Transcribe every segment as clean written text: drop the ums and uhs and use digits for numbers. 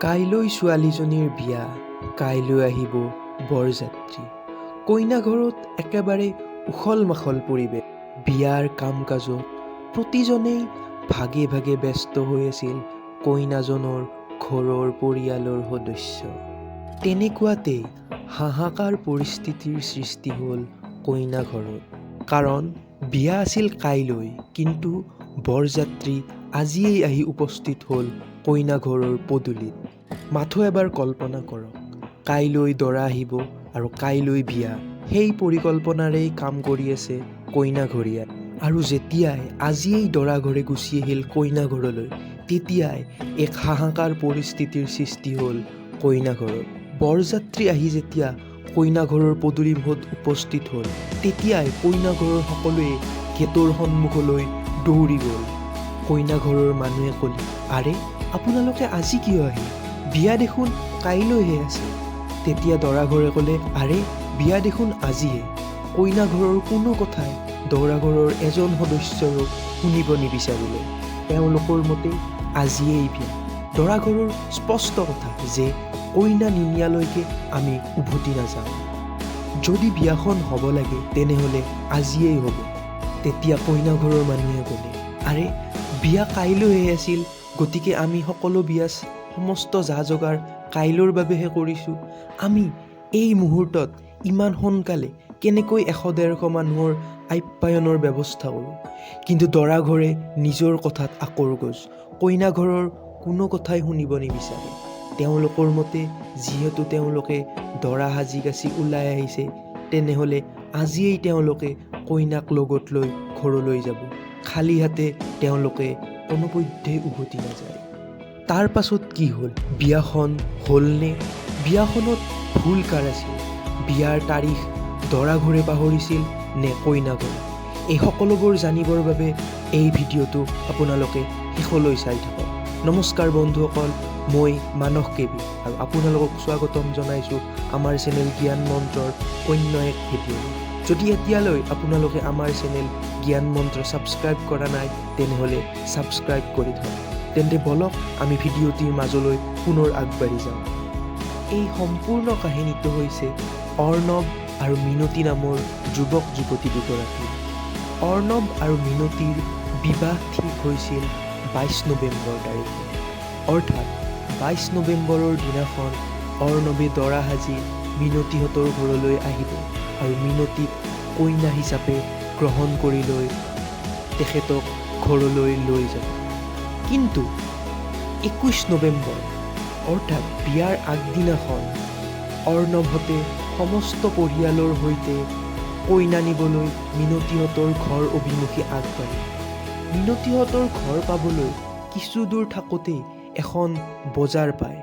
কাইলৈ ছোৱালীজনীৰ বিয়া, কাইলৈ আহিব বৰযাত্ৰী। কইনা ঘৰত একেবাৰে উখল মাখল পৰিৱেশ। বিয়াৰ কাম কাজত প্ৰতিজনেই ভাগে ভাগে ব্যস্ত হৈ আছিল কইনাজনৰ ঘৰৰ পৰিয়ালৰ সদস্য। তেনেকুৱাতেই হাহাকাৰ পৰিস্থিতিৰ সৃষ্টি হ'ল কইনা ঘৰত। কাৰণ বিয়া আছিল কাইলৈ, কিন্তু বৰযাত্ৰী আজিয়েই আহি উপস্থিত হ'ল কইনা ঘৰৰ পদূলিত। মাথো এবাৰ কল্পনা কৰক, কাইলৈ দৰা আহিব আৰু কাইলৈ বিয়া। সেই পৰিকল্পনাৰেই কাম কৰি আছে কইনা ঘৰীয়াই। আৰু যেতিয়াই আজিয়েই দৰা ঘৰে গুচি আহিল কইনা ঘৰলৈ, তেতিয়াই এক হাহাকাৰ পৰিস্থিতিৰ সৃষ্টি হ'ল কইনা ঘৰত। বৰযাত্ৰী আহি যেতিয়া কইনা ঘৰৰ পদূলিমুখত উপস্থিত হ'ল, তেতিয়াই কইনা ঘৰৰ সকলোৱে গেটৰ সন্মুখলৈ দৌৰি গ'ল। কইনা ঘৰৰ মানুহে ক'লে, আৰে আপোনালোকে আজি কিয় আহিল? বিয়া দেখোন কাইলৈহে আছে। তেতিয়া দৰা ঘৰে ক'লে, আৰে বিয়া দেখোন আজিহে। কইনা ঘৰৰ কোনো কথাই দৰা ঘৰৰ এজন সদস্যৰো শুনিব নিবিচাৰিলে। তেওঁলোকৰ মতে আজিয়েই বিয়া। দৰা ঘৰৰ স্পষ্ট কথা যে কইনা নিনিয়ালৈকে আমি উভতি নাযাওঁ। যদি বিয়াখন হ'ব লাগে তেনেহ'লে আজিয়েই হ'ব। তেতিয়া কইনা ঘৰৰ মানুহে ক'লে, আৰে বিয়া কাইলৈহে আছিল, গতিকে আমি সকলো বিয়া সমস্ত যা যোগাৰ কাইলৈৰ বাবেহে কৰিছোঁ। আমি এই মুহূৰ্তত ইমান সোনকালে কেনেকৈ 100-150 মানুহৰ আপ্যায়নৰ ব্যৱস্থা কৰোঁ? কিন্তু দৰা ঘৰে নিজৰ কথাত আকৰগোজ। কইনা ঘৰৰ কোনো কথাই শুনিব নিবিচাৰে। তেওঁলোকৰ মতে যিহেতু তেওঁলোকে দৰা সাজি কাচি ওলাই আহিছে, তেনেহ'লে আজিয়েই তেওঁলোকে কইনাক লগত লৈ ঘৰলৈ যাব। খালী হাতে তেওঁলোকে কোনোপধ্যেই উভতি নাযায়। তাৰ পাছত কি হ'ল? বিয়াখন হ'লনে? বিয়াখনত ভুল কাৰ আছিল? বিয়াৰ তাৰিখ দৰা ঘৰে পাহৰিছিল নে কইনা ঘৰে? এই সকলোবোৰ জানিবৰ বাবে এই ভিডিঅ'টো আপোনালোকে শেষলৈ চাই থাকক। নমস্কাৰ বন্ধুসকল, মই মানস কেবি আৰু আপোনালোকক স্বাগতম জনাইছোঁ আমাৰ চেনেল জ্ঞান মন্ত্ৰৰ অন্য এক ভিডিঅ'লৈ। যদি এতিয়ালৈ আপোনালোকে আমাৰ চেনেল জ্ঞান মন্ত্ৰ ছাবস্ক্ৰাইব কৰা নাই, তেনেহ'লে ছাবস্ক্ৰাইব কৰি থওক। তেন্তে বলক আমি ভিডিঅ'টিৰ মাজলৈ পুনৰ আগবাঢ়ি যাওঁ। এই সম্পূৰ্ণ কাহিনীটো হৈছে অৰ্ণৱ আৰু মিনতী নামৰ যুৱক যুৱতী দুগৰাকী। অৰ্ণৱ আৰু মিনতীৰ বিবাহ ঠিক হৈছিল 22 নৱেম্বৰ তাৰিখে। অৰ্থাৎ 22 নৱেম্বৰৰ দিনাখন অৰ্ণৱে দৰা সাজি মিনতীহঁতৰ ঘৰলৈ আহিব আৰু মিনতীক কইনা হিচাপে গ্ৰহণ কৰি লৈ তেখেতক ঘৰলৈ লৈ যাব। কিন্তু 21 নৱেম্বৰ অৰ্থাৎ বিয়াৰ আগদিনাখন অৰ্ণৱহঁতে সমস্ত পৰিয়ালৰ সৈতে কইনা নিবলৈ মিনতীহঁতৰ ঘৰ অভিমুখী আগবাঢ়িল। মিনতীহঁতৰ ঘৰ পাবলৈ কিছু দূৰ থাকোঁতেই এখন বজাৰ পায়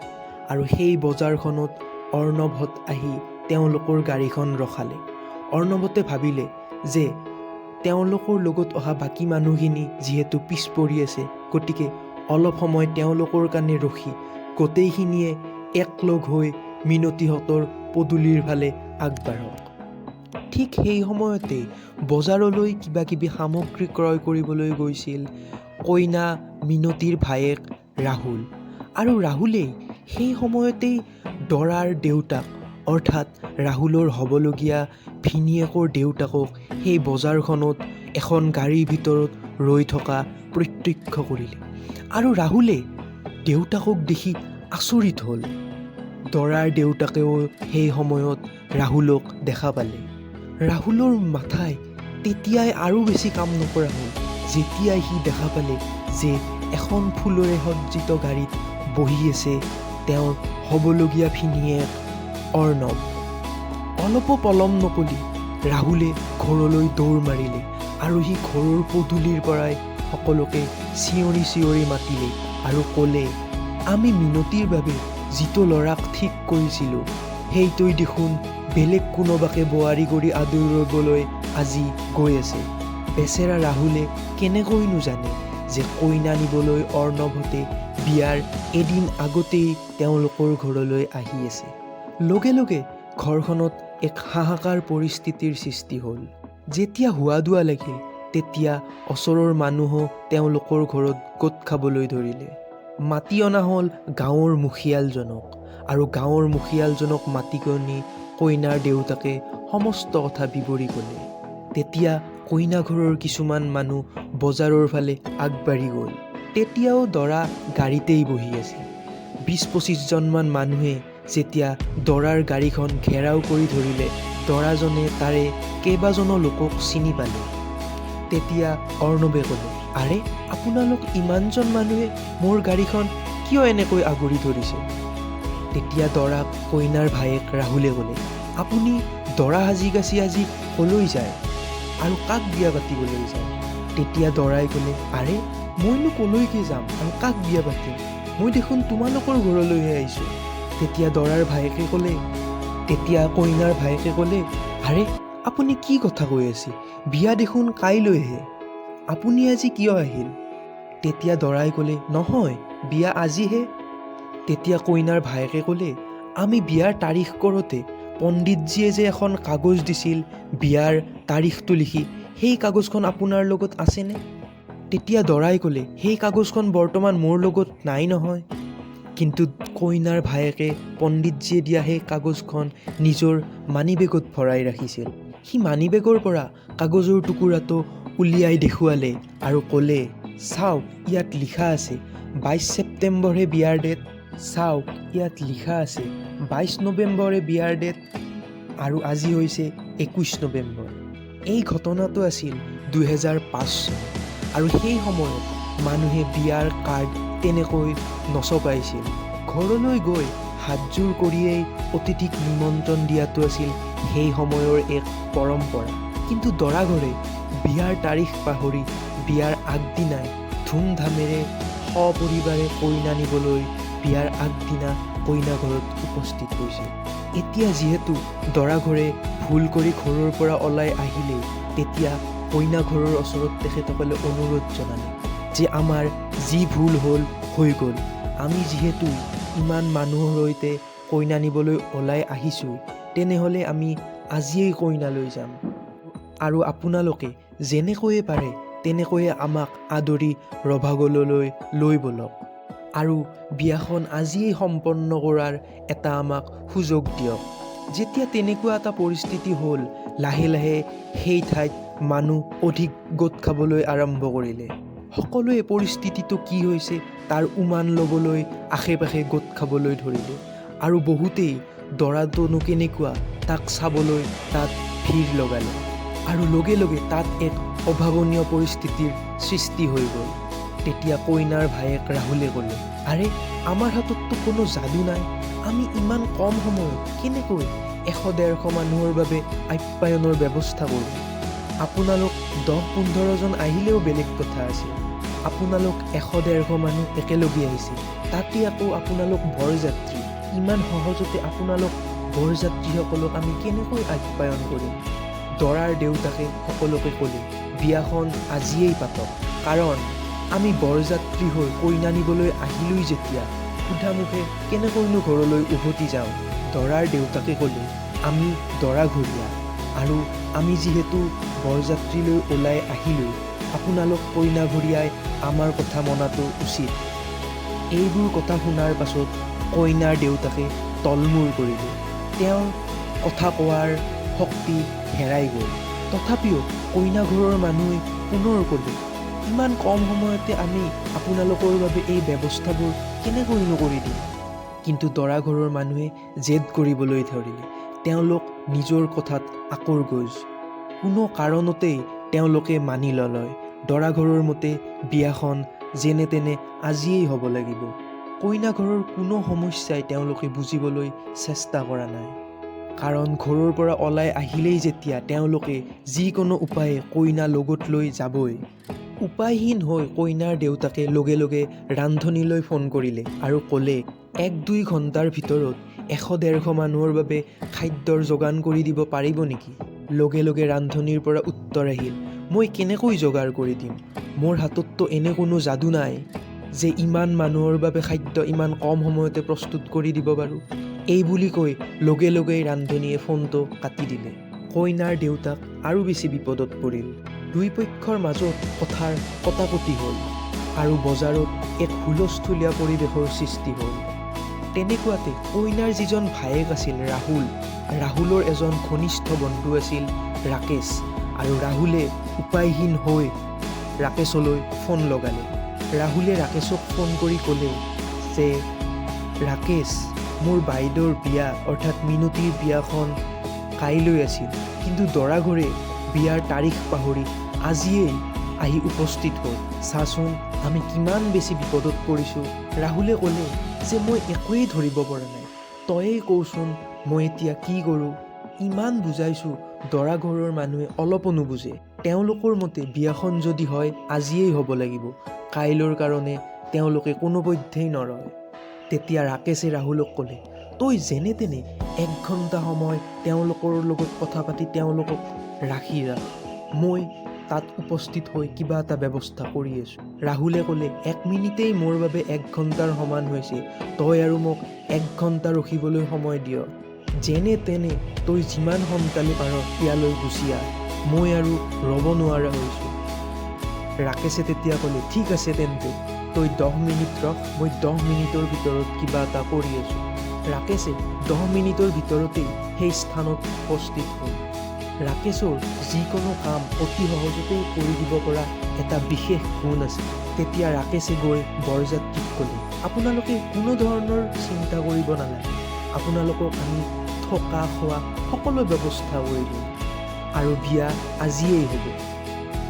আৰু সেই বজাৰখনত অৰ্ণৱহঁত আহি তেওঁলোকৰ গাড়ীখন ৰখালে। অৰ্ণৱহঁতে ভাবিলে যে তেওঁলোকৰ লগত অহা বাকী মানুহখিনি যিহেতু পিছ পৰি আছে, গতিকে অলপ সময় তেওঁলোকৰ কাৰণে ৰখি গোটেইখিনিয়ে একলগ হৈ মিনতীহঁতৰ পদূলিৰ ফালে আগবাঢ়ক। ঠিক সেই সময়তেই বজাৰলৈ কিবা কিবি সামগ্ৰী ক্ৰয় কৰিবলৈ গৈছিল কইনা মিনতীৰ ভায়েক ৰাহুল। আৰু ৰাহুলেই সেই সময়তেই দৰাৰ দেউতাক অৰ্থাৎ ৰাহুলৰ হ'বলগীয়া ভিনীয়েকৰ দেউতাকক সেই বজাৰখনত এখন গাড়ীৰ ভিতৰত ৰৈ থকা প্ৰত্যক্ষ কৰিলে। আৰু ৰাহুলে দেউতাকক দেখি আচৰিত হ'ল। দৰাৰ দেউতাকেও সেই সময়ত ৰাহুলক দেখা পালে। ৰাহুলৰ মাথাই তেতিয়াই আৰু বেছি কাম নকৰা হ'ল, যেতিয়াই সি দেখা পালে যে এখন ফুলেৰে সজ্জিত গাড়ীত বহি আছে তেওঁৰ হ'বলগীয়া ভিনীয়েক অৰ্ণৱ। অলপো পলম নকৰি ৰাহুলে ঘৰলৈ দৌৰ মাৰিলে আৰু সি ঘৰৰ পদূলিৰ পৰাই সকলোকে চিঞৰি চিঞৰি মাতিলে আৰু ক'লে, আমি মিনতীৰ বাবে যিটো ল'ৰাক ঠিক কৰিছিলোঁ, সেইটোৱে দেখোন বেলেগ কোনোবাকে বোৱাৰী কৰি আদৰিবলৈ আজি গৈ আছে। বেচেৰা ৰাহুলে কেনেকৈনো জানে যে কইনা নিবলৈ অৰ্ণৱহঁতে বিয়াৰ এদিন আগতেই তেওঁলোকৰ ঘৰলৈ আহি আছে। লগে লগে ঘৰখনত এক হাহাকাৰ পৰিস্থিতিৰ সৃষ্টি হ'ল। যেতিয়া হোৱা দোৱা লাগিল, তেতিয়া ওচৰৰ মানুহো তেওঁলোকৰ ঘৰত গোট খাবলৈ ধৰিলে। মাতি অনা হ'ল গাঁৱৰ মুখিয়ালজনক, আৰু গাঁৱৰ মুখিয়ালজনক মাতি আনি কইনাৰ দেউতাকে সমস্ত কথা বিৱৰি ক'লে। তেতিয়া কইনা ঘৰৰ কিছুমান মানুহ বজাৰৰ ফালে আগবাঢ়ি গ'ল। তেতিয়াও দৰা গাড়ীতেই বহি আছিল। 20-25জনমান মানুহে যেতিয়া দৰাৰ গাড়ীখন ঘেৰাও কৰি ধৰিলে, দৰাজনে তাৰে কেইবাজনো লোকক চিনি পালে। তেতিয়া অৰ্ণৱে ক'লে, আৰে আপোনালোক ইমানজন মানুহে মোৰ গাড়ীখন কিয় এনেকৈ আগুৰি ধৰিছে? তেতিয়া দৰাক কইনাৰ ভায়েক ৰাহুলে ক'লে, আপুনি দৰা সাজি কাচি আজি ক'লৈ যায় আৰু কাক বিয়া পাতিবলৈ যায়? তেতিয়া দৰাই ক'লে, আৰে মইনো ক'লৈকে যাম আৰু কাক বিয়া পাতিম? মই দেখোন তোমালোকৰ ঘৰলৈহে আহিছোঁ। তেতিয়া কইনাৰ ভায়েকে ক'লে, আৰে আপুনি কি কথা কৈ আছে? বিয়া দেখোন কাইলৈহে, আপুনি আজি কিয় আহিল? তেতিয়া দৰাই ক'লে, নহয় বিয়া আজিহে। তেতিয়া কইনাৰ ভায়েকে ক'লে, আমি বিয়াৰ তাৰিখ কৰোঁতে পণ্ডিতজীয়ে যে এখন কাগজ দিছিল বিয়াৰ তাৰিখটো লিখি, সেই কাগজখন আপোনাৰ লগত আছেনে? তেতিয়া দৰাই ক'লে, সেই কাগজখন বৰ্তমান মোৰ লগত নাই নহয়। কিন্তু কইনাৰ ভায়েকে পণ্ডিতজীয়ে দিয়া সেই কাগজখন নিজৰ মানিবেগত ভৰাই ৰাখিছিল। সি মানিবেগৰ পৰা কাগজৰ টুকুৰাটো উলিয়াই দেখুৱালে আৰু ক'লে, চাওক ইয়াত লিখা আছে 22 ছেপ্টেম্বৰহে বিয়াৰ ডেট, চাওক ইয়াত লিখা আছে 22 নৱেম্বৰে বিয়াৰ ডেট, আৰু আজি হৈছে 21 নৱেম্বৰ। এই ঘটনাটো আছিল 2005 চন, আৰু সেই সময়ত মানুহে বিয়াৰ কাৰ্ড তেনেকৈ নচপাইছিল। ঘৰলৈ গৈ হাতযোৰ কৰিয়েই অতিথিক নিমন্ত্ৰণ দিয়াটো আছিল সেই সময়ৰ এক পৰম্পৰা। কিন্তু দৰাঘৰে বিয়াৰ তাৰিখ পাহৰি বিয়াৰ আগদিনাই ধুমধামেৰে সপৰিবাৰে কইনা নিবলৈ বিয়াৰ আগদিনা কইনা ঘৰত উপস্থিত হৈছিল। এতিয়া যিহেতু দৰাঘৰে ভুল কৰি ঘৰৰ পৰা ওলাই আহিলেই, তেতিয়া কইনা ঘৰৰ ওচৰত তেখেতসকলে অনুৰোধ জনালে যে আমাৰ যি ভুল হ'ল হৈ গ'ল, আমি যিহেতু ইমান মানুহৰ সৈতে কইনা নিবলৈ ওলাই আহিছোঁ, তেনেহ'লে আমি আজিয়েই কইনা লৈ যাম, আৰু আপোনালোকে যেনেকৈয়ে পাৰে তেনেকৈয়ে আমাক আদৰি ৰভাগললৈ লৈ ব'লক, আৰু বিয়াখন আজিয়েই সম্পন্ন কৰাৰ এটা আমাক সুযোগ দিয়ক। যেতিয়া তেনেকুৱা এটা পৰিস্থিতি হ'ল, লাহে লাহে সেই ঠাইত মানুহ অধিক গোট খাবলৈ আৰম্ভ কৰিলে। সকলোৱে পৰিস্থিতিটো কি হৈছে তাৰ উমান ল'বলৈ আশে পাশে গোট খাবলৈ ধৰিলে, আৰু বহুতেই দৰাটোনো কেনেকুৱা তাক চাবলৈ তাত ভিৰ লগালে, আৰু লগে লগে তাত এক অভাৱনীয় পৰিস্থিতিৰ সৃষ্টি হৈ গ'ল। তেতিয়া কইনাৰ ভায়েক ৰাহুলে ক'লে, আৰে আমাৰ হাতততো কোনো যাদু নাই, আমি ইমান কম সময়ত কেনেকৈ 100-150 মানুহৰ বাবে আপ্যায়নৰ ব্যৱস্থা কৰোঁ? আপোনালোক 10-15 জন আহিলেও বেলেগ কথা আছিল, আপোনালোক 100-150 মানুহ একেলগে আহিছে, তাতে আকৌ আপোনালোক বৰযাত্ৰী, ইমান সহজতে আপোনালোক বৰযাত্ৰীসকলক আমি কেনেকৈ আপ্যায়ন কৰিম? দৰাৰ দেউতাকে সকলোকে ক'লে, বিয়াখন আজিয়েই পাতক, কাৰণ আমি বৰযাত্ৰী হৈ কইনা নিবলৈ আহিলোই যেতিয়া, সোধামুখে কেনেকৈনো ঘৰলৈ উভতি যাওঁ? দৰাৰ দেউতাকে ক'লে, আমি দৰাঘৰীয়া, আৰু আমি যিহেতু বৰযাত্ৰীলৈ ওলাই আহিলোঁ, আপোনালোক কইনাঘৰীয়াই আমাৰ কথা মনাটো উচিত। এইবোৰ কথা শুনাৰ পাছত কইনাৰ দেউতাকে তলমূৰ কৰিলে, তেওঁৰ কথা কোৱাৰ শক্তি হেৰাই গ'ল। তথাপিও কইনা ঘৰৰ মানুহে পুনৰ ক'লে, ইমান কম সময়তে আমি আপোনালোকৰ বাবে এই ব্যৱস্থাবোৰ কেনেকৈনো কৰি দিম? কিন্তু দৰা ঘৰৰ মানুহে জেদ কৰিবলৈ ধৰিলে, তেওঁলোক নিজৰ কথাত আকৰগোজ, কোনো কাৰণতেই তেওঁলোকে মানি নলয়। দৰা ঘৰৰ মতে বিয়াখন যেনে তেনে আজিয়েই হ'ব লাগিব। কইনা ঘৰৰ কোনো সমস্যাই তেওঁলোকে বুজিবলৈ চেষ্টা কৰা নাই, কাৰণ ঘৰৰ পৰা ওলাই আহিলেই যেতিয়া তেওঁলোকে যিকোনো উপায়ে কইনা লগত লৈ যাবই। উপায়হীন হৈ কইনাৰ দেউতাকে লগে লগে ৰান্ধনীলৈ ফোন কৰিলে আৰু ক'লে, 1-2 ঘণ্টাৰ ভিতৰত 100-150 মানুহৰ বাবে খাদ্যৰ যোগান কৰি দিব পাৰিব নেকি? লগে লগে ৰান্ধনীৰ পৰা উত্তৰ আহিল, মই কেনেকৈ যোগাৰ কৰি দিম? মোৰ হাতততো এনে কোনো যাদু নাই যে ইমান মানুহৰ বাবে খাদ্য ইমান কম সময়তে প্ৰস্তুত কৰি দিব পাৰোঁ। এই বুলি কৈ লগে লগেই ৰান্ধনীয়ে ফোনটো কাটি দিলে। কইনাৰ দেউতাক আৰু বেছি বিপদত পৰিল। দুই পক্ষৰ মাজত কথাৰ কটাকটি হ'ল। আৰু বজাৰত এক হুলস্থুলীয়া পৰিৱেশৰ সৃষ্টি হ'ল। তেনেকুৱাতে কইনাৰ যিজন ভায়েক আছিল ৰাহুলৰ এজন ঘনিষ্ঠ বন্ধু আছিল ৰাকেশ, আৰু ৰাহুলে উপায়হীন হৈ ৰাকেশলৈ ফোন লগালে। ৰাহুলে ৰাকেশক ফোন কৰি ক'লে যে ৰাকেশ, মোৰ বাইদেউৰ বিয়া অৰ্থাৎ মিনতিৰ বিয়াখন কাইলৈ আছিল, কিন্তু দৰাঘৰে বিয়াৰ তাৰিখ পাহৰি আজিয়েই আহি উপস্থিত হ'ল। চাচোন আমি কিমান বেছি বিপদত পৰিছোঁ। ৰাহুলে ক'লে যে মই একোৱেই ধৰিব পৰা নাই, তয়েই কওঁচোন মই এতিয়া কি কৰোঁ। ইমান বুজাইছোঁ, দৰা ঘৰৰ মানুহে অলপো নুবুজে। তেওঁলোকৰ মতে বিয়াখন যদি হয় আজিয়েই হ'ব লাগিব, কাইলৈৰ কাৰণে তেওঁলোকে কোনোপধ্যেই নৰয়। তেতিয়া ৰাকেশে ৰাহুলক ক'লে, তই যেনে তেনে 1 ঘণ্টা সময় তেওঁলোকৰ লগত কথা পাতি তেওঁলোকক ৰাখি ৰাখ, মই তাত উপস্থিত হৈ কিবা এটা ব্যৱস্থা কৰি আছোঁ। ৰাহুলে ক'লে 1 মিনিটেই মোৰ বাবে 1 ঘণ্টাৰ সমান হৈছে, তই আৰু মোক 1 ঘণ্টা ৰখিবলৈ সময় দিয়। যেনে তেনে তই যিমান সোনকালে পাৰ ইয়ালৈ গুচি আহ, মই আৰু ৰ'ব নোৱাৰা হৈছোঁ। ৰাকেশে তেতিয়া ক'লে ঠিক আছে তেন্তে তই 10 মিনিট ৰখ, মই 10 মিনিটৰ ভিতৰত কিবা এটা কৰি আছোঁ। ৰাকেশে 10 মিনিটৰ ভিতৰতেই সেই স্থানত উপস্থিত হ'ল। ৰাকেশৰ যিকোনো কাম অতি সহজতে কৰি দিব পৰা এটা বিশেষ গুণ আছে। তেতিয়া ৰাকেশে গৈ বৰযাত্ৰীক ক'লে, আপোনালোকে কোনো ধৰণৰ চিন্তা কৰিব নালাগে, আপোনালোকক আমি থকা খোৱা সকলো ব্যৱস্থা কৰি দিম আৰু বিয়া আজিয়েই হ'ব।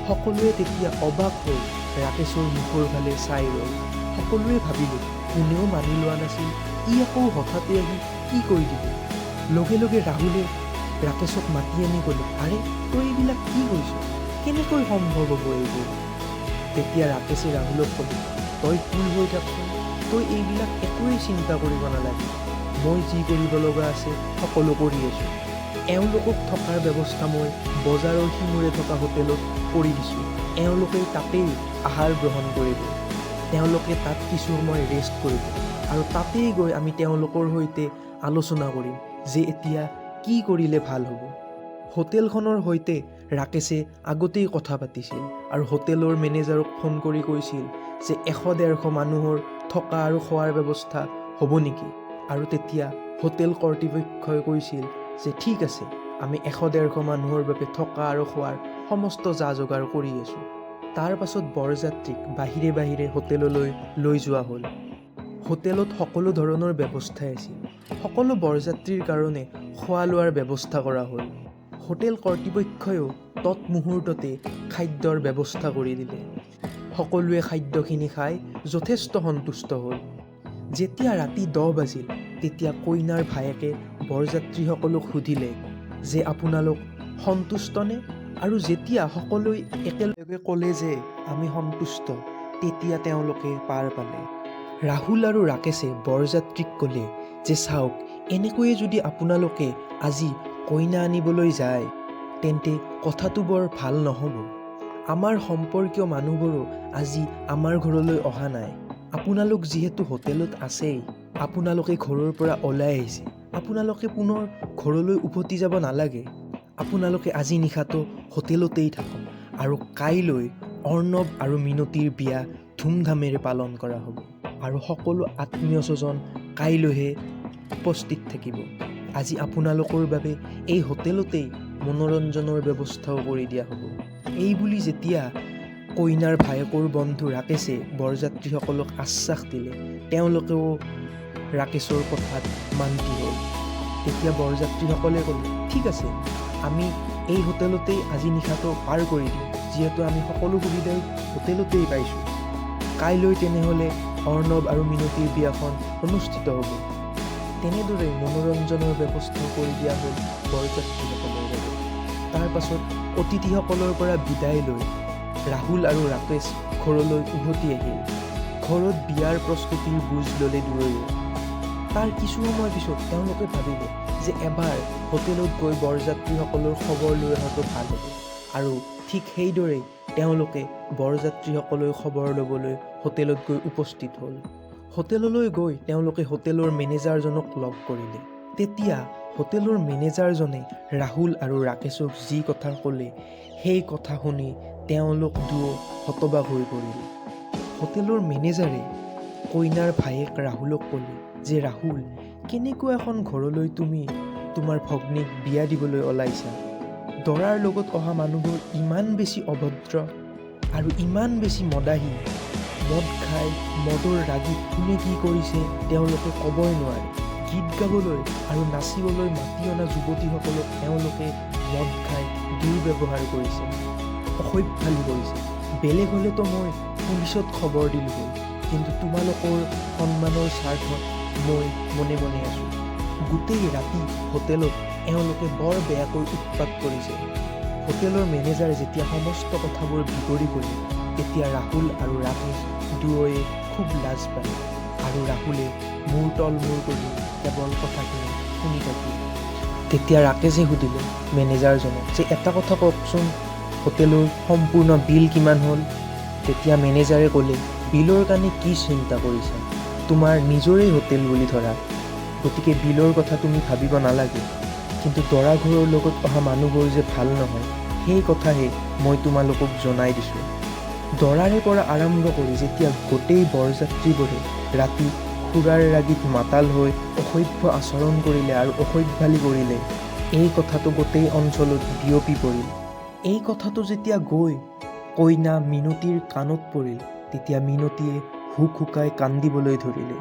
সকলোৱে তেতিয়া অবাক হৈ ৰাকেশৰ মুখৰ ফালে চাই ৰ'ল। সকলোৱে ভাবিলে কোনেও মানি লোৱা নাছিল, ই আকৌ হঠাতে আহি কি কৰি দিব। লগে লগে ৰাহুলে ৰাকেশক মাতি আনি ক'লে, আৰে তই এইবিলাক কি কৰিছ, কেনেকৈ সম্ভৱ হ'ব এইবোৰ। তেতিয়া ৰাকেশে ৰাহুলক ক'লে, তই কুল হৈ থাকচোন, তই এইবিলাক একোৱেই চিন্তা কৰিব নালাগে, মই যি কৰিব লগা আছে সকলো কৰি আছোঁ। এওঁলোকক থকাৰ ব্যৱস্থা মই বজাৰৰ সিমূৰে থকা হোটেলত কৰি দিছোঁ, এওঁলোকে তাতেই আহাৰ গ্ৰহণ কৰিব, তেওঁলোকে তাত কিছু সময় ৰেষ্ট কৰিব আৰু তাতেই গৈ আমি তেওঁলোকৰ সৈতে আলোচনা কৰিম যে এতিয়া কি কৰিলে ভাল হ'ব। হোটেলখনৰ সৈতে ৰাকেশে আগতেই কথা পাতিছিল আৰু হোটেলৰ মেনেজাৰক ফোন কৰি কৈছিল যে 100-150 মানুহৰ থকা আৰু খোৱাৰ ব্যৱস্থা হ'ব নেকি। আৰু তেতিয়া হোটেল কৰ্তৃপক্ষই কৈছিল যে ঠিক আছে, আমি 100-150 মানুহৰ বাবে থকা আৰু খোৱাৰ সমস্ত যা যোগাৰ কৰি আছোঁ। তাৰ পাছত বৰযাত্ৰীক বাহিৰে বাহিৰে হোটেললৈ লৈ যোৱা হ'ল। হোটেলত সকলো ধৰণৰ ব্যৱস্থাই আছিল, সকলো বৰযাত্ৰীৰ কাৰণে খোৱা লোৱাৰ ব্যৱস্থা কৰা হ'ল। হোটেল কৰ্তৃপক্ষইও তৎমুহূৰ্ততে খাদ্যৰ ব্যৱস্থা কৰি দিলে। সকলোৱে খাদ্যখিনি খাই যথেষ্ট সন্তুষ্ট হ'ল। যেতিয়া ৰাতি 10 বাজিল তেতিয়া কইনাৰ ভায়েকে বৰযাত্ৰীসকলক সুধিলে যে আপোনালোক সন্তুষ্টনে, আৰু যেতিয়া সকলোৱে একেলগে ক'লে যে আমি সন্তুষ্ট, তেতিয়া তেওঁলোকে পাৰ পালে। ৰাহুল আৰু ৰাকেশে বৰযাত্ৰীক ক'লে যে চাওক, এনেকৈয়ে যদি আপোনালোকে আজি কইনা আনিবলৈ যায় তেন্তে কথাটো বৰ ভাল নহ'ব। আমাৰ সম্পৰ্কীয় মানুহবোৰো আজি আমাৰ ঘৰলৈ অহা নাই, আপোনালোক যিহেতু হোটেলত আছেই, আপোনালোকে ঘৰৰ পৰা ওলাই আহিছে, আপোনালোকে পুনৰ ঘৰলৈ উভতি যাব নালাগে, আপোনালোকে আজি নিশাটো হোটেলতেই থাকক আৰু কাইলৈ অৰ্ণৱ আৰু মিনতিৰ বিয়া ধুমধামেৰে পালন কৰা হ'ব আৰু সকলো আত্মীয় স্বজন কাইলৈহে উপস্থিত থাকিব। আজি আপোনালোকৰ বাবে এই হোটেলতেই মনোৰঞ্জনৰ ব্যৱস্থাও কৰি দিয়া হ'ব। এই বুলি যেতিয়া কইনাৰ ভায়েকৰ বন্ধু ৰাকেশে বৰযাত্ৰীসকলক আশ্বাস দিলে, তেওঁলোকেও ৰাকেশৰ কথাত মান্তি হ'ল। তেতিয়া বৰযাত্ৰীসকলে ক'লে ঠিক আছে, আমি এই হোটেলতেই আজি নিশাটো পাৰ কৰি দিম, যিহেতু আমি সকলো সুবিধাই হোটেলতেই পাইছোঁ, কাইলৈ তেনেহ'লে অৰ্ণৱ আৰু মিনতিৰ বিয়াখন অনুষ্ঠিত হ'ব। তেনেদৰে মনোৰঞ্জনৰ ব্যৱস্থা কৰি দিয়া হ'ল বৰযাত্ৰীসকলৰ বাবে। তাৰ পাছত অতিথিসকলৰ পৰা বিদায় লৈ ৰাহুল আৰু ৰাকেশ ঘৰলৈ উভতি আহিল। ঘৰত বিয়াৰ প্ৰস্তুতিৰ বুজ ল'লে দুয়োয়ে। তাৰ কিছু সময় পিছত তেওঁলোকে ভাবিলে যে এবাৰ হোটেলত গৈ বৰযাত্ৰীসকলৰ খবৰ লৈ অহাটো ভাল হ'ব, আৰু ঠিক সেইদৰেই তেওঁলোকে বৰযাত্ৰীসকলৰ খবৰ ল'বলৈ হোটেলত গৈ উপস্থিত হ'ল। হোটেললৈ গৈ তেওঁলোকে হোটেলৰ মেনেজাৰজনক লগ কৰিলে। তেতিয়া হোটেলৰ মেনেজাৰজনে ৰাহুল আৰু ৰাকেশক যি কথা ক'লে সেই কথা শুনি তেওঁলোক দুয়ো হতবাক হৈ পৰিল। হোটেলৰ মেনেজাৰে কইনাৰ ভায়েক ৰাহুলক ক'লে যে ৰাহুল, কেনেকুৱা এখন ঘৰলৈ তুমি তোমাৰ ভগ্নীক বিয়া দিবলৈ ওলাইছা। দৰাৰ লগত অহা মানুহবোৰ ইমান বেছি অভদ্ৰ আৰু ইমান বেছি মদাহী। মদ খাই মদৰ ৰাগীত কোনে কি কৰিছে তেওঁলোকে ক'বই নোৱাৰে। গীত গাবলৈ আৰু নাচিবলৈ মাতি অনা যুৱতীসকলক তেওঁলোকে মদ খাই দুৰ্ব্যৱহাৰ কৰিছে, অসভ্যালি কৰিছে। বেলেগ হ'লেতো মই পুলিচত খবৰ দিলোঁ হয়, কিন্তু তোমালোকৰ সন্মানৰ স্বাৰ্থত মই মনে মনে আছোঁ। গোটেই ৰাতি হোটেলত এওঁলোকে বৰ বেয়াকৈ উৎপাত কৰিছে। হোটেলৰ মেনেজাৰে যেতিয়া সমস্ত কথাবোৰ বিৱৰি ক'লে, তেতিয়া ৰাহুল আৰু ৰাকেশ দুয়োয়ে খুব লাজ পালে আৰু ৰাহুলে মূৰ তলমূৰ কৰি কেৱল কথাখিনি শুনি থাকিল। তেতিয়া ৰাকেশে সুধিলে মেনেজাৰজনক যে এটা কথা কওকচোন, হোটেলৰ সম্পূৰ্ণ বিল কিমান হ'ল? তেতিয়া মেনেজাৰে ক'লে, বিলৰ কাৰণে কি চিন্তা কৰিছা, তোমাৰ নিজৰে হোটেল বুলি ধৰা, গতিকে বিলৰ কথা তুমি ভাবিব নালাগে। কিন্তু দৰা ঘৰৰ লগত অহা মানুহবোৰ যে ভাল নহয়, সেই কথাহে মই তোমালোকক জনাই দিছোঁ। দৰাৰে পৰা আৰম্ভ কৰি যেতিয়া গোটেই বৰযাত্ৰীবোৰে ৰাতি সুৰাৰ ৰাগীত মাতাল হৈ অসভ্য আচৰণ কৰিলে আৰু অসভ্যালি কৰিলে, এই কথাটো গোটেই অঞ্চলত বিয়পি পৰিল। এই কথাটো যেতিয়া গৈ কইনা মিনতীৰ কাণত পৰিল, তেতিয়া মিনতীয়ে হুক হুকাই কান্দিবলৈ ধৰিলে।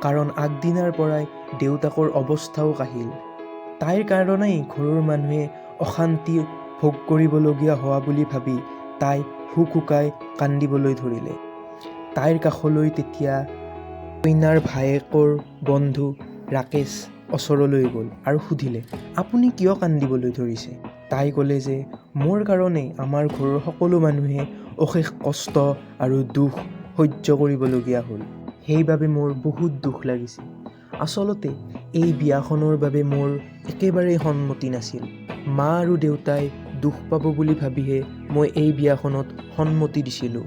কাৰণ আগদিনাৰ পৰাই দেউতাকৰ অৱস্থাও কাহিল। তাইৰ কাৰণেই ঘৰৰ মানুহে অশান্তি ভোগ কৰিবলগীয়া হোৱা বুলি ভাবি তাই হুক হুকাই কান্দিবলৈ ধৰিলে। তাইৰ কাষলৈ তেতিয়া কইনাৰ ভায়েকৰ বন্ধু ৰাকেশ ওচৰলৈ গ'ল আৰু সুধিলে, আপুনি কিয় কান্দিবলৈ ধৰিছে? তাই ক'লে যে মোৰ কাৰণেই আমাৰ ঘৰৰ সকলো মানুহে অশেষ কষ্ট আৰু দুখ সহ্য কৰিবলগীয়া হ'ল, সেইবাবে মোৰ বহুত দুখ লাগিছে। আচলতে এই বিয়াখনৰ বাবে মোৰ একেবাৰেই সন্মতি নাছিল। মা আৰু দেউতাই দুখ পাব বুলি ভাবিহে মই এই বিয়াখনত সন্মতি দিছিলোঁ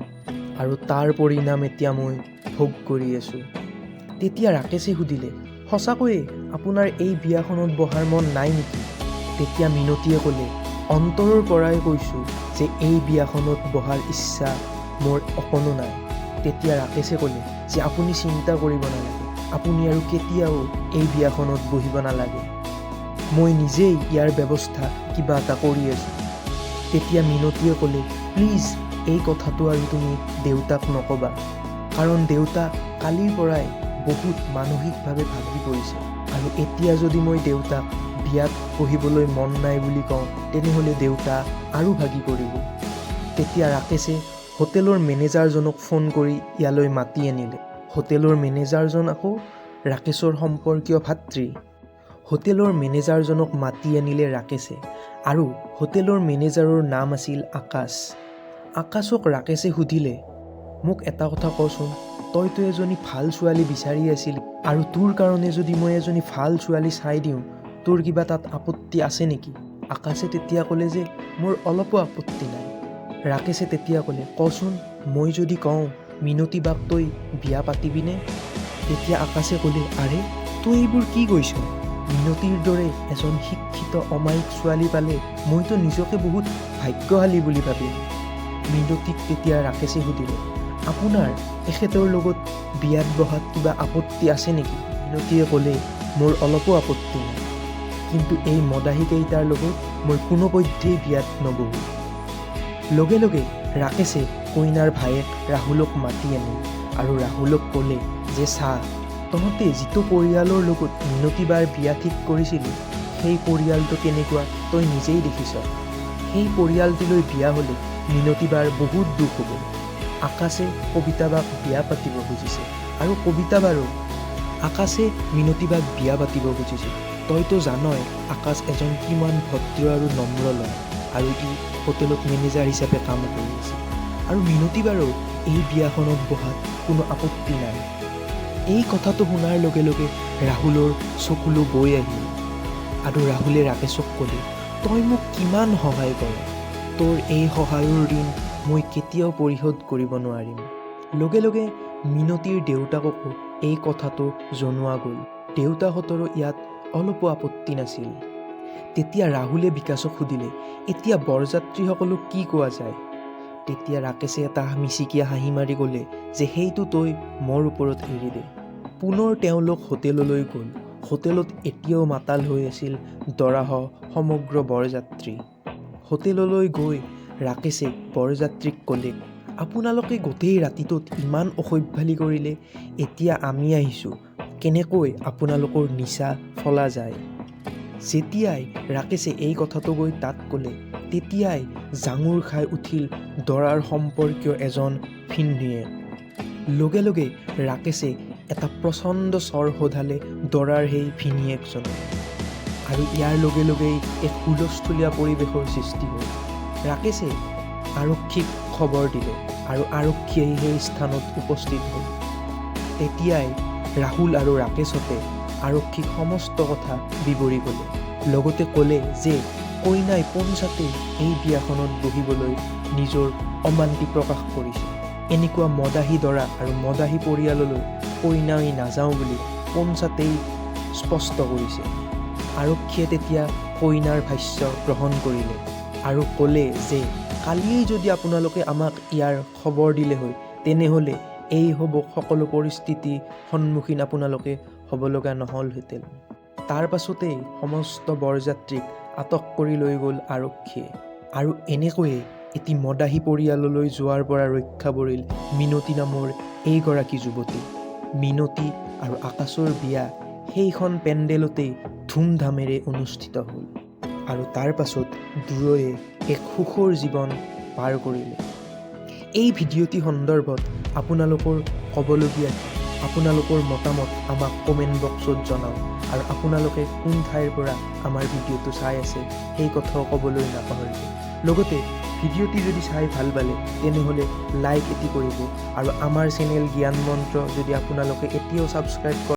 আৰু তাৰ পৰিণাম এতিয়া মই ভোগ কৰি আছোঁ। তেতিয়া ৰাকেশে সুধিলে, সঁচাকৈয়ে আপোনাৰ এই বিয়াখনত বহাৰ মন নাই নেকি? তেতিয়া মিনতীয়ে ক'লে, অন্তৰৰ পৰাই কৈছোঁ যে এই বিয়াখনত বহাৰ ইচ্ছা মোৰ অকণো নাই। তেতিয়া ৰাকেশে ক'লে যে আপুনি চিন্তা কৰিব নালাগে, আপুনি আৰু কেতিয়াও এই বিয়াখনত বহিব নালাগে, মই নিজেই ইয়াৰ ব্যৱস্থা কিবা এটা কৰি আছোঁ। তেতিয়া মিনতীয়ে ক'লে, প্লিজ এই কথাটো আৰু তুমি দেউতাক নক'বা, কাৰণ দেউতা কালিৰ পৰাই বহুত মানসিকভাৱে ভাগি পৰিছে আৰু এতিয়া যদি মই দেউতাক বিয়াত বহিবলৈ মন নাই বুলি কওঁ, তেনেহ'লে দেউতা আৰু ভাগি পৰিব। তেতিয়া ৰাকেশে হোটেলৰ মেনেজাৰজনক ফোন কৰি ইয়ালৈ মাতি আনিলে। হোটেলৰ মেনেজাৰজন আকৌ ৰাকেশৰ সম্পৰ্কীয় ভাতৃ। হোটেলৰ মেনেজাৰজনক মাতি আনিলে ৰাকেশে আৰু হোটেলৰ মেনেজাৰৰ নাম আছিল আকাশ। আকাশক ৰাকেশে সুধিলে, মোক এটা কথা কচোন, তইতো এজনী ভাল ছোৱালী বিচাৰি আছিলি আৰু তোৰ কাৰণে যদি মই এজনী ভাল ছোৱালী চাই দিওঁ, তোৰ কিবা তাত আপত্তি আছে নেকি? আকাশে তেতিয়া ক'লে যে মোৰ অলপো আপত্তি নাই। ৰাকেশে তেতিয়া ক'লে, কচোন, মই যদি কওঁ মিনতী বাক তই বিয়া পাতিবিনে? তেতিয়া আকাশে ক'লে, আৰে তই এইবোৰ কি কৈছ? মিনতীৰ দৰে এজন শিক্ষিত অমায়িক ছোৱালী পালে মইতো নিজকে বহুত ভাগ্যশালী বুলি ভাবিম। মিনতীক তেতিয়া ৰাকেশে সুধিলে, আপোনাৰ এখেতৰ লগত বিয়াত বহাত কিবা আপত্তি আছে নেকি? মিনতীয়ে ক'লে, মোৰ অলপো আপত্তি নাই, কিন্তু এই মদাহীকেইটাৰ লগত মই কোনোপধ্যেই বিয়াত নবহোঁ। লগে লগে ৰাকেশে কইনাৰ ভায়েক ৰাহুলক মাতি আনিল আৰু ৰাহুলক ক'লে যে চা, তহঁতে যিটো পৰিয়ালৰ লগত মিনতী বাৰ বিয়া ঠিক কৰিছিলি, সেই পৰিয়ালটো কেনেকুৱা তই নিজেই দেখিছ। সেই পৰিয়ালটোলৈ বিয়া হ'লে মিনতী বাৰ বহুত দুখ হ'ব। আকাশে কবিতা বাক বিয়া পাতিব খুজিছে আৰু কবিতা বাৰো আকাশে মিনতী বাক বিয়া পাতিব খুজিছে। তইতো জানই আকাশ এজন কিমান ভদ্ৰ আৰু নম্ৰ ল'ৰা আৰু ই হোটেলত মেনেজাৰ হিচাপে কাম কৰি আছে আৰু মিনতী বাৰো এই বিয়াখনত বহাত কোনো আপত্তি নাই। এই কথাটো শুনাৰ লগে লগে ৰাহুলৰ চকুলো বৈ আহিল আৰু ৰাহুলে ৰাকেশক ক'লে, তই মোক কিমান সহায় কৰ, তোৰ এই সহায়ৰ ঋণ মই কেতিয়াও পৰিশোধ কৰিব নোৱাৰিম। লগে লগে মিনতীৰ দেউতাককো এই কথাটো জনোৱা গ'ল। দেউতাহঁতৰো ইয়াত অলপো আপত্তি নাছিল। তেতিয়া ৰাহুলে বিকাশক সুধিলে, এতিয়া বৰযাত্ৰীসকলক কি কোৱা যায়? তেতিয়া ৰাকেশে এটা মিচিকিয়া হাঁহি মাৰি ক'লে যে সেইটো তই মোৰ ওপৰত এৰি দে। পুনৰ তেওঁলোক হোটেললৈ গ'ল। হোটেলত এতিয়াও মাতাল হৈ আছিল দৰাসহ সমগ্ৰ বৰযাত্ৰী। হোটেললৈ গৈ ৰাকেশে বৰযাত্ৰীক ক'লে, আপোনালোকে গোটেই ৰাতিটোত ইমান অসভ্যালি কৰিলে, এতিয়া আমি আহিছোঁ, কেনেকৈ আপোনালোকৰ নিচা ফলা যায়। যেতিয়াই ৰাকেশে এই কথাটো গৈ তাত ক'লে, তেতিয়াই জাঙুৰ খাই উঠিল দৰাৰ সম্পৰ্কীয় এজন ভিনীহিয়েক। লগে লগে ৰাকেশে এটা প্ৰচণ্ড চৰ সোধালে দৰাৰ সেই ভিনীহিয়েকজনক আৰু ইয়াৰ লগে লগেই এক হুলস্থুলীয়া পৰিৱেশৰ সৃষ্টি হ'ল। ৰাকেশে আৰক্ষীক খবৰ দিলে আৰু আৰক্ষী আহি সেই স্থানত উপস্থিত হ'ল। তেতিয়াই ৰাহুল আৰু ৰাকেশহঁতে আৰক্ষীক সমস্ত কথা বিৱৰি ক'লে। লগতে ক'লে যে কইনাই পোনছাতেই এই বিয়াখনত বহিবলৈ নিজৰ অমান্তি প্ৰকাশ কৰিছে। এনেকুৱা মদাহী দৰা আৰু মদাহী পৰিয়াললৈ কইনাই নাযাওঁ বুলি পোনছাতেই স্পষ্ট কৰিছে। আৰক্ষীয়ে তেতিয়া কইনাৰ ভাষ্য গ্ৰহণ কৰিলে আৰু ক'লে যে কালিয়েই যদি আপোনালোকে আমাক ইয়াৰ খবৰ দিলে হয়, তেনেহ'লে এই হ'ব সকলো পৰিস্থিতিৰ সন্মুখীন আপোনালোকে হ'ব লগা নহ'লহেঁতেন। তাৰ পাছতেই সমস্ত বৰযাত্ৰীক আটক কৰি লৈ গ'ল আৰক্ষীয়ে আৰু এনেকৈয়ে এটি মদাহী পৰিয়াললৈ যোৱাৰ পৰা ৰক্ষা পৰিল মিনতী নামৰ এইগৰাকী যুৱতী। মিনতী আৰু আকাশৰ বিয়া সেইখন পেণ্ডেলতেই ধুমধামেৰে অনুষ্ঠিত হ'ল আৰু তাৰ পাছত দুয়োয়ে এক সুখৰ জীৱন পাৰ কৰিলে। এই ভিডিঅ'টি সন্দৰ্ভত আপোনালোকৰ ক'বলগীয়া আপোনালোকৰ মতামত আমাক কমেণ্ট বক্সত জনাওক আৰু আপোনালোকে কোন ঠাইৰ পৰা আমাৰ ভিডিঅ'টো চাই আছে সেই কথাও ক'বলৈ নাপাহৰিব। লগতে ভিডিঅ'টি যদি চাই ভাল পালে তেনেহ'লে লাইক এটি কৰিব আৰু আমাৰ চেনেল জ্ঞান মন্ত্ৰ যদি আপোনালোকে এতিয়াও ছাবস্ক্ৰাইব